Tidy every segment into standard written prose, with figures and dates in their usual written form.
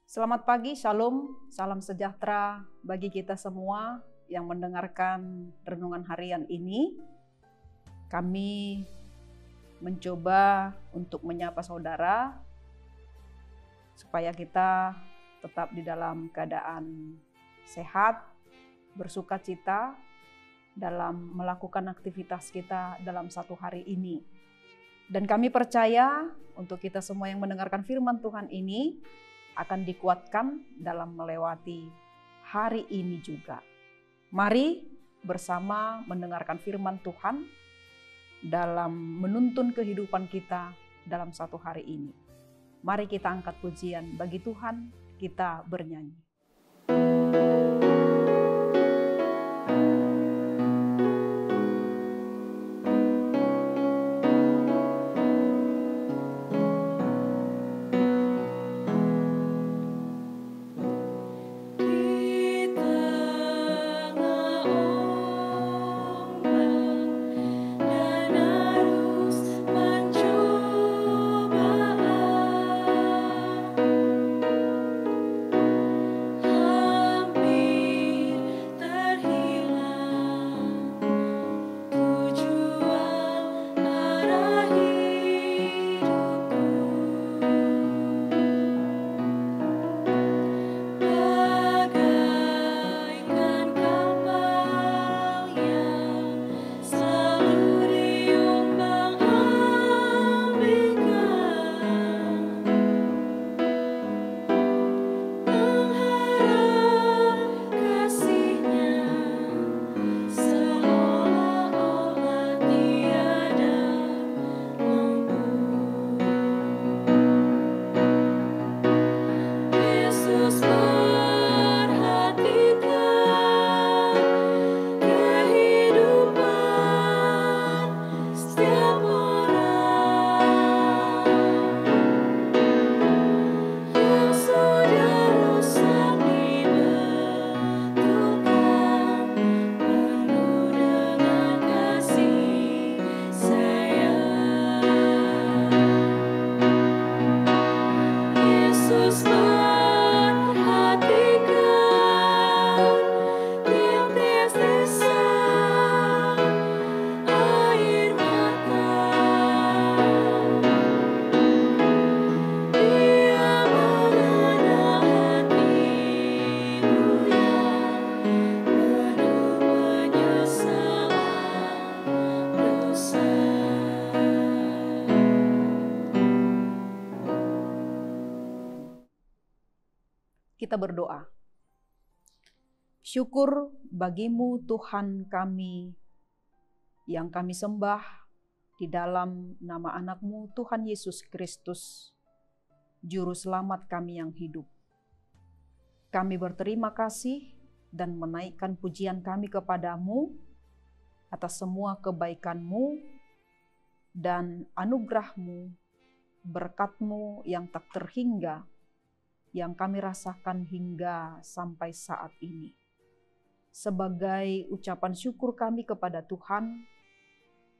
Selamat pagi, shalom, salam sejahtera bagi kita semua yang mendengarkan renungan harian ini. Kami mencoba untuk menyapa saudara supaya kita tetap di dalam keadaan sehat, bersukacita dalam melakukan aktivitas kita dalam satu hari ini. Dan kami percaya untuk kita semua yang mendengarkan firman Tuhan ini akan dikuatkan dalam melewati hari ini juga. Mari bersama mendengarkan firman Tuhan dalam menuntun kehidupan kita dalam satu hari ini. Mari kita angkat pujian bagi Tuhan, kita bernyanyi. Kita berdoa. Syukur bagimu Tuhan kami yang kami sembah di dalam nama anak-Mu Tuhan Yesus Kristus, Juru Selamat kami yang hidup. Kami berterima kasih dan menaikkan pujian kami kepadamu atas semua kebaikan-Mu dan anugerah-Mu, berkat-Mu yang tak terhingga, yang kami rasakan hingga sampai saat ini. Sebagai ucapan syukur kami kepada Tuhan,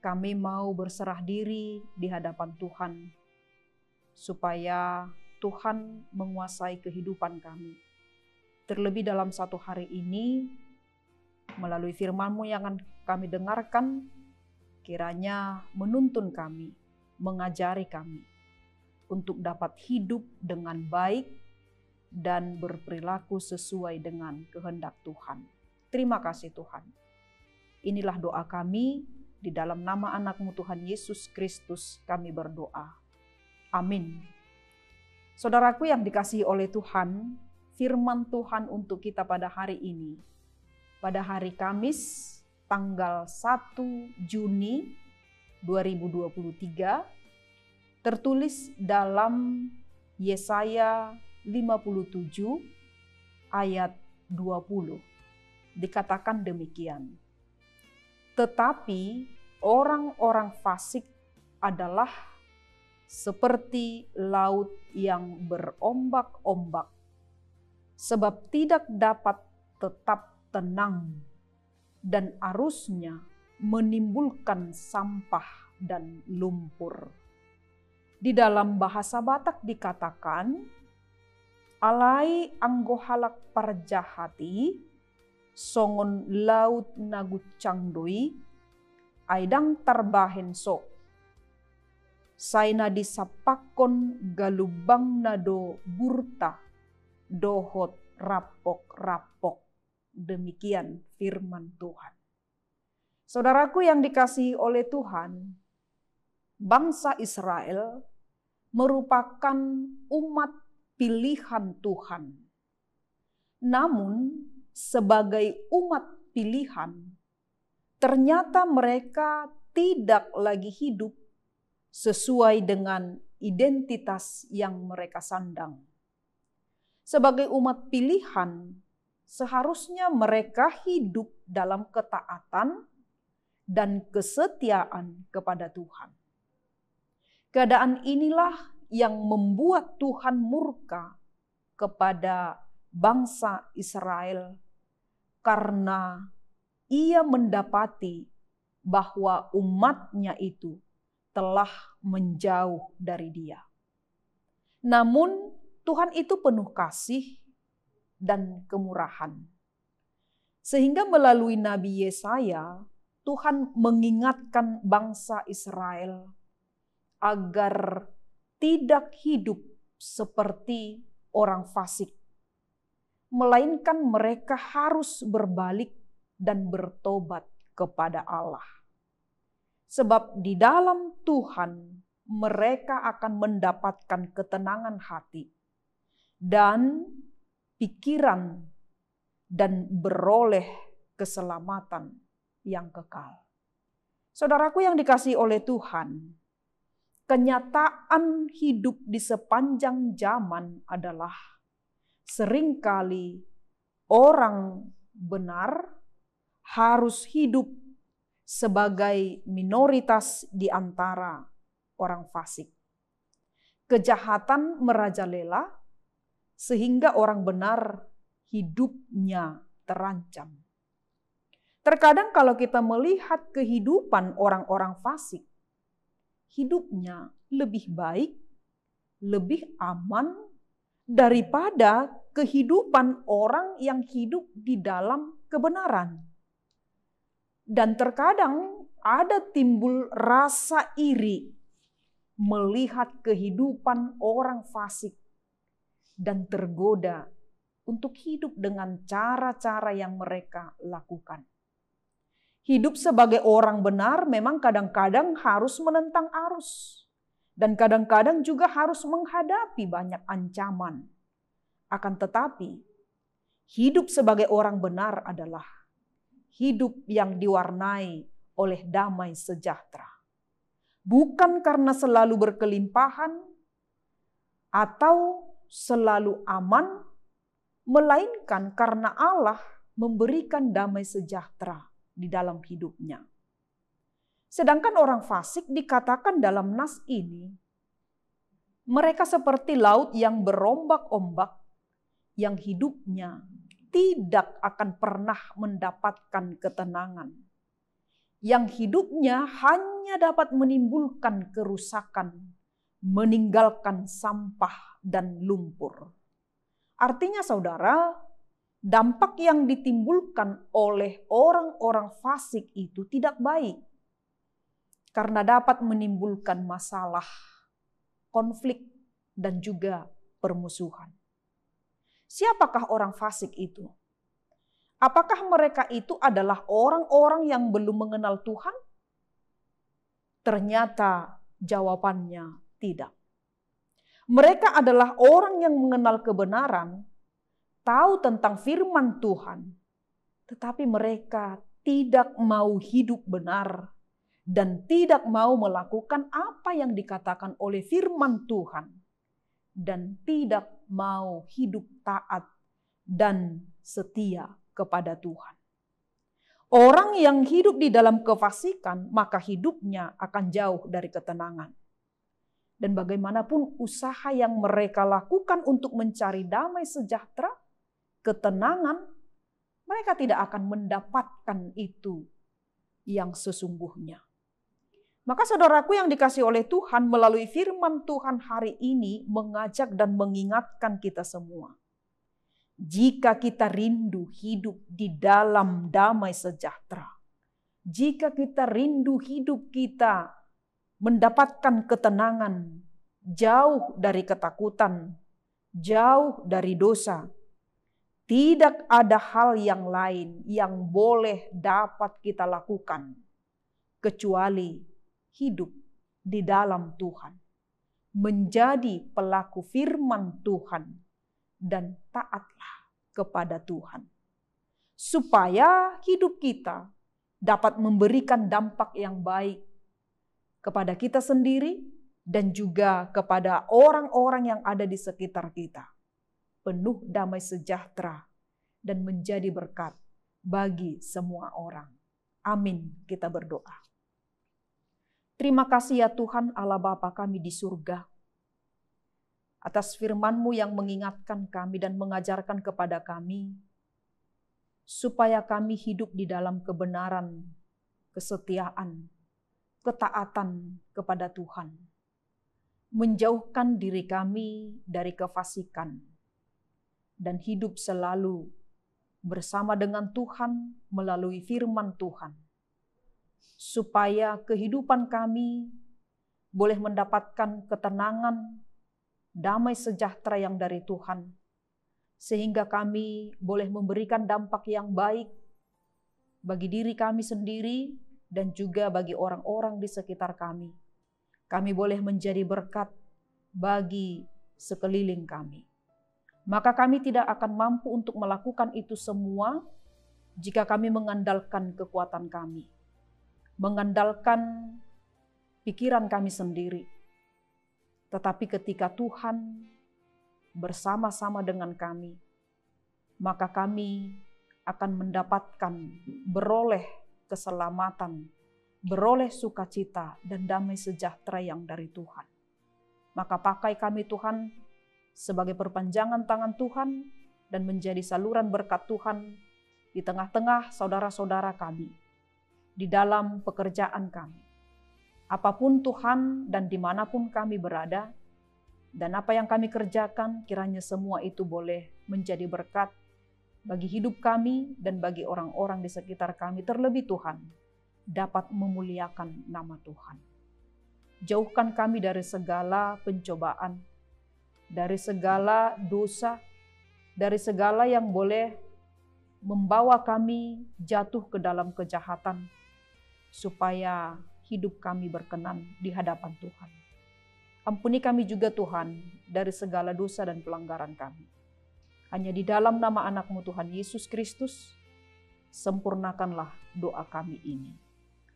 kami mau berserah diri di hadapan Tuhan, supaya Tuhan menguasai kehidupan kami. Terlebih dalam satu hari ini, melalui firman-Mu yang akan kami dengarkan, kiranya menuntun kami, mengajari kami, untuk dapat hidup dengan baik, dan berperilaku sesuai dengan kehendak Tuhan. Terima kasih Tuhan. Inilah doa kami, di dalam nama anak-Mu Tuhan Yesus Kristus kami berdoa. Amin. Saudaraku yang dikasihi oleh Tuhan, firman Tuhan untuk kita pada hari ini, pada hari Kamis tanggal 1 Juni 2023, tertulis dalam Yesaya 57 ayat 20. Dikatakan demikian. Tetapi orang-orang fasik adalah seperti laut yang berombak-ombak, sebab tidak dapat tetap tenang, dan arusnya menimbulkan sampah dan lumpur. Di dalam bahasa Batak dikatakan, alai anggo halak parjahati, songon laut nagu cangdoi, aidang tarbahen so. Saina disapakon galubang nado burta, dohot rapok-rapok. Demikian firman Tuhan. Saudaraku yang dikasihi oleh Tuhan, bangsa Israel merupakan umat pilihan Tuhan. Namun sebagai umat pilihan, ternyata mereka tidak lagi hidup sesuai dengan identitas yang mereka sandang. Sebagai umat pilihan, seharusnya mereka hidup dalam ketaatan dan kesetiaan kepada Tuhan. Keadaan inilah yang membuat Tuhan murka kepada bangsa Israel karena ia mendapati bahwa umatnya itu telah menjauh dari Dia. Namun Tuhan itu penuh kasih dan kemurahan. Sehingga melalui Nabi Yesaya, Tuhan mengingatkan bangsa Israel agar tidak hidup seperti orang fasik, melainkan mereka harus berbalik dan bertobat kepada Allah. Sebab di dalam Tuhan mereka akan mendapatkan ketenangan hati dan pikiran dan beroleh keselamatan yang kekal. Saudaraku yang dikasihi oleh Tuhan, kenyataan hidup di sepanjang zaman adalah seringkali orang benar harus hidup sebagai minoritas di antara orang fasik. Kejahatan merajalela sehingga orang benar hidupnya terancam. Terkadang kalau kita melihat kehidupan orang-orang fasik, hidupnya lebih baik, lebih aman daripada kehidupan orang yang hidup di dalam kebenaran. Dan terkadang ada timbul rasa iri melihat kehidupan orang fasik dan tergoda untuk hidup dengan cara-cara yang mereka lakukan. Hidup sebagai orang benar memang kadang-kadang harus menentang arus. Dan kadang-kadang juga harus menghadapi banyak ancaman. Akan tetapi, hidup sebagai orang benar adalah hidup yang diwarnai oleh damai sejahtera. Bukan karena selalu berkelimpahan atau selalu aman, melainkan karena Allah memberikan damai sejahtera di dalam hidupnya. Sedangkan orang fasik dikatakan dalam nas ini, mereka seperti laut yang berombak-ombak, yang hidupnya tidak akan pernah mendapatkan ketenangan. Yang hidupnya hanya dapat menimbulkan kerusakan, meninggalkan sampah dan lumpur. Artinya saudara, dampak yang ditimbulkan oleh orang-orang fasik itu tidak baik. Karena dapat menimbulkan masalah, konflik, dan juga permusuhan. Siapakah orang fasik itu? Apakah mereka itu adalah orang-orang yang belum mengenal Tuhan? Ternyata jawabannya tidak. Mereka adalah orang yang mengenal kebenaran, tahu tentang firman Tuhan, tetapi mereka tidak mau hidup benar dan tidak mau melakukan apa yang dikatakan oleh firman Tuhan dan tidak mau hidup taat dan setia kepada Tuhan. Orang yang hidup di dalam kefasikan, maka hidupnya akan jauh dari ketenangan. Dan bagaimanapun usaha yang mereka lakukan untuk mencari damai sejahtera, ketenangan, mereka tidak akan mendapatkan itu yang sesungguhnya. Maka saudaraku yang dikasihi oleh Tuhan, melalui firman Tuhan hari ini mengajak dan mengingatkan kita semua. Jika kita rindu hidup di dalam damai sejahtera, jika kita rindu hidup kita mendapatkan ketenangan, jauh dari ketakutan, jauh dari dosa, tidak ada hal yang lain yang boleh dapat kita lakukan kecuali hidup di dalam Tuhan, menjadi pelaku firman Tuhan, dan taatlah kepada Tuhan, supaya hidup kita dapat memberikan dampak yang baik kepada kita sendiri dan juga kepada orang-orang yang ada di sekitar kita, penuh damai sejahtera dan menjadi berkat bagi semua orang. Amin. Kita berdoa. Terima kasih ya Tuhan Allah Bapa kami di surga, atas firman-Mu yang mengingatkan kami dan mengajarkan kepada kami, supaya kami hidup di dalam kebenaran, kesetiaan, ketaatan kepada Tuhan, menjauhkan diri kami dari kefasikan, dan hidup selalu bersama dengan Tuhan melalui firman Tuhan, supaya kehidupan kami boleh mendapatkan ketenangan, damai sejahtera yang dari Tuhan, sehingga kami boleh memberikan dampak yang baik bagi diri kami sendiri dan juga bagi orang-orang di sekitar kami. Kami boleh menjadi berkat bagi sekeliling kami. Maka kami tidak akan mampu untuk melakukan itu semua jika kami mengandalkan kekuatan kami, mengandalkan pikiran kami sendiri. Tetapi ketika Tuhan bersama-sama dengan kami, maka kami akan mendapatkan beroleh keselamatan, beroleh sukacita dan damai sejahtera yang dari Tuhan. Maka pakai kami Tuhan sebagai perpanjangan tangan Tuhan dan menjadi saluran berkat Tuhan di tengah-tengah saudara-saudara kami, di dalam pekerjaan kami. Apapun Tuhan dan dimanapun kami berada, dan apa yang kami kerjakan, kiranya semua itu boleh menjadi berkat bagi hidup kami dan bagi orang-orang di sekitar kami. Terlebih Tuhan dapat memuliakan nama Tuhan. Jauhkan kami dari segala pencobaan, dari segala dosa, dari segala yang boleh membawa kami jatuh ke dalam kejahatan, supaya hidup kami berkenan di hadapan Tuhan. Ampuni kami juga Tuhan dari segala dosa dan pelanggaran kami. Hanya di dalam nama anak-Mu Tuhan Yesus Kristus, sempurnakanlah doa kami ini.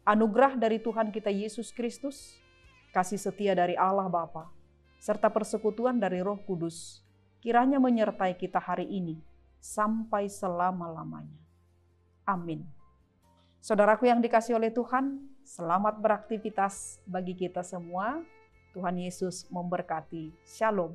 Anugerah dari Tuhan kita Yesus Kristus, kasih setia dari Allah Bapa, serta persekutuan dari Roh Kudus, kiranya menyertai kita hari ini sampai selama-lamanya. Amin. Saudaraku yang dikasihi oleh Tuhan, selamat beraktivitas bagi kita semua. Tuhan Yesus memberkati. Shalom.